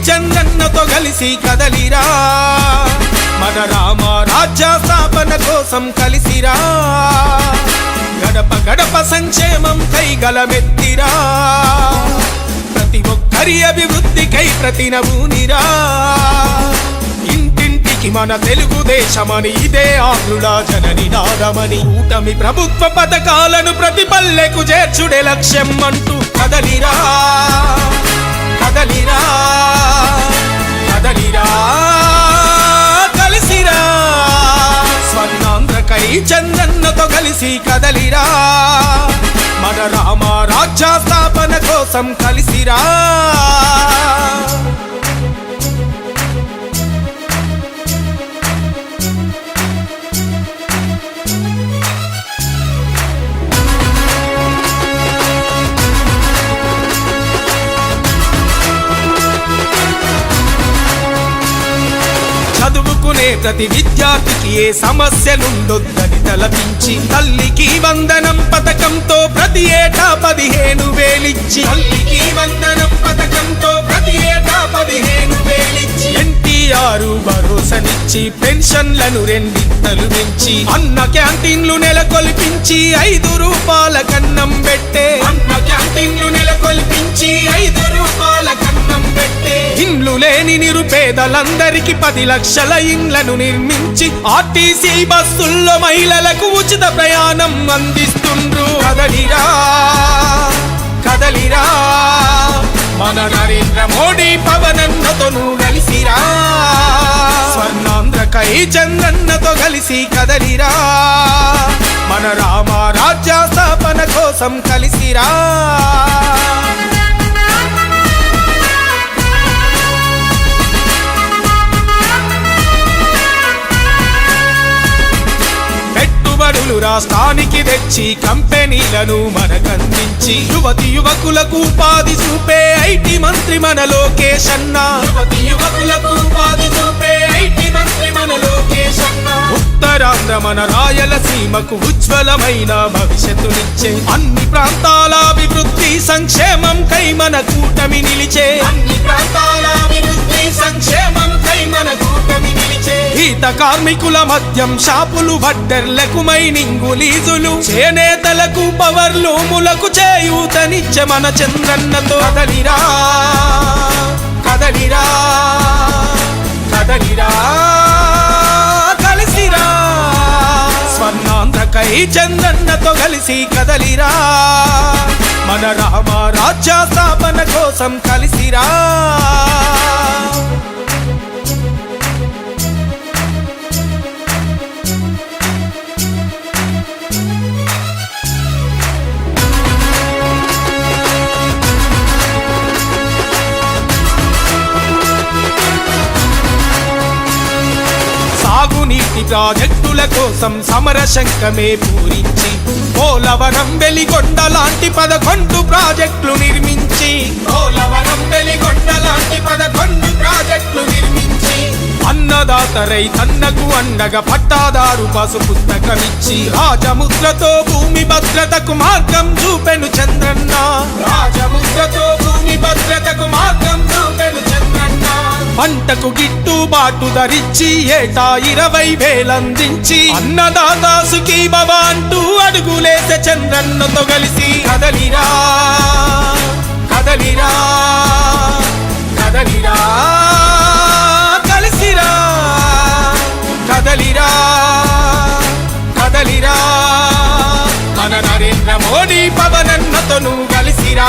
చంద్రన్నతో కలిసి కదలిరా మన రామ రాజ్య స్థాపన కోసం కలిసిరా గడప గడప సంక్షేమం కై గలమెత్తిరా ప్రతి ఒక్కరి అభివృద్ధికై ప్రతినబూనిరా ఇంటింటికి మన తెలుగుదేశమని ఇదే ఆంధ్రుల జనని నాదమని కూటమి ప్రభుత్వ పథకాలను ప్రతి పల్లెకు చేర్చుడే లక్ష్యం అంటూ కదలిరా కదలిరా కదలిరా కలిసిరా స్వర్ణాంధ్రకై చంద్రన్నతో కలిసి కదలిరా మన రామ రాజ్య స్థాపన కోసం కలిసిరా చదువుకునే ప్రతి విద్యార్థికి ఏ సమస్యలుండొద్దని తలపించి తల్లికి వందనం పథకంతో ప్రతి ఏటా 15,000 ఇచ్చి తల్లికి వందనం పథకంతో ప్రతి ఏటా 15,000 ఇచ్చి ఎన్టీఆర్ భరోసనిచ్చి పెన్షన్లను రెండింతలు పెంచి అన్న క్యాంటీన్లు నెలకొల్పించి 5 రూపాయల కన్నం పెట్టే అన్న క్యాంటీన్లు నెలకొల్పించి 5 రూపాయల కన్నం పెట్టే ఇండ్లు లేని నిరుపేదలందరికీ 10 లక్షల ఇండ్లను నిర్మించి ఆర్టీసీ బస్సుల్లో మహిళలకు ఉచిత ప్రయాణం అందిస్తుండ్రు కదలిరా కదలిరా మన నరేంద్ర మోడీ పవనన్నతో కలిసిరా స్వర్ణాంధ్రకై చంద్రన్నతో కలిసి కదలిరా మన రామ రాజ్య స్థాపన కోసం కలిసిరా రాష్ట్రానికి తెచ్చి కంపెనీలను మనకందించి యువతి యువకులకు ఉపాధి చూపే ఐటీ మంత్రి మన లోకేష్ అన్న యువతి యువకులకు ఉపాధి చూపే ఐటీ మంత్రి మన లోకేష్ అన్న ఉత్తరాంధ్ర మన రాయలసీమకు ఉజ్వలమైన భవిష్యత్తునిచ్చే అన్ని ప్రాంతాల అభివృద్ధి సంక్షేమం కై మన కూటమి నిలిచే అన్ని ప్రాంతాల అభివృద్ధి సంక్షేమం కై మన కూటమి నిలిచే ఈత కార్మికుల మద్యం షాపులు బడ్డర్లకు మైనింగు లీజులు చేనేతలకు పవర్ లూములకు చేయూతనిచ్చే మన చంద్రన్నతో కదలిరా కదలిరా కదలిరా కలిసిరా స్వర్ణాంధ్రకై చంద్రన్నతో కలిసి కదలిరా మన రామ రాజ్య స్థాపన కోసం కలిసిరా సాగునీటి ప్రాజెక్టుల కోసం సమరశంఖమే పూరించి పోలవరం వెలిగొండ లాంటి 11 ప్రాజెక్టులు నిర్మించి పోలవరం వెలిగొండ లాంటి 11 ప్రాజెక్టులు నిర్మించి అన్నదాత రైతన్నకు అండగా పట్టాదారు పసు పుస్తకమిచ్చి రాజముద్రతో భూమి భద్రతకు మార్గం చూపెను చంద్రన్న రాజముద్రతో భూమి భద్రతకు మార్గం చూపెను చంద్రన్న పంటకు గిట్టుబాటు ధరించి ఏటా 20,000 అందించి అన్నదాత సుఖీ భవ అంటూ అడుగులేసే చంద్రన్నతో కలిసి కదలిరా కదలిరా కదలిరా కలిసిరా కదలిరా కదలిరా మన నరేంద్ర మోడీ పవనన్నతో కలిసిరా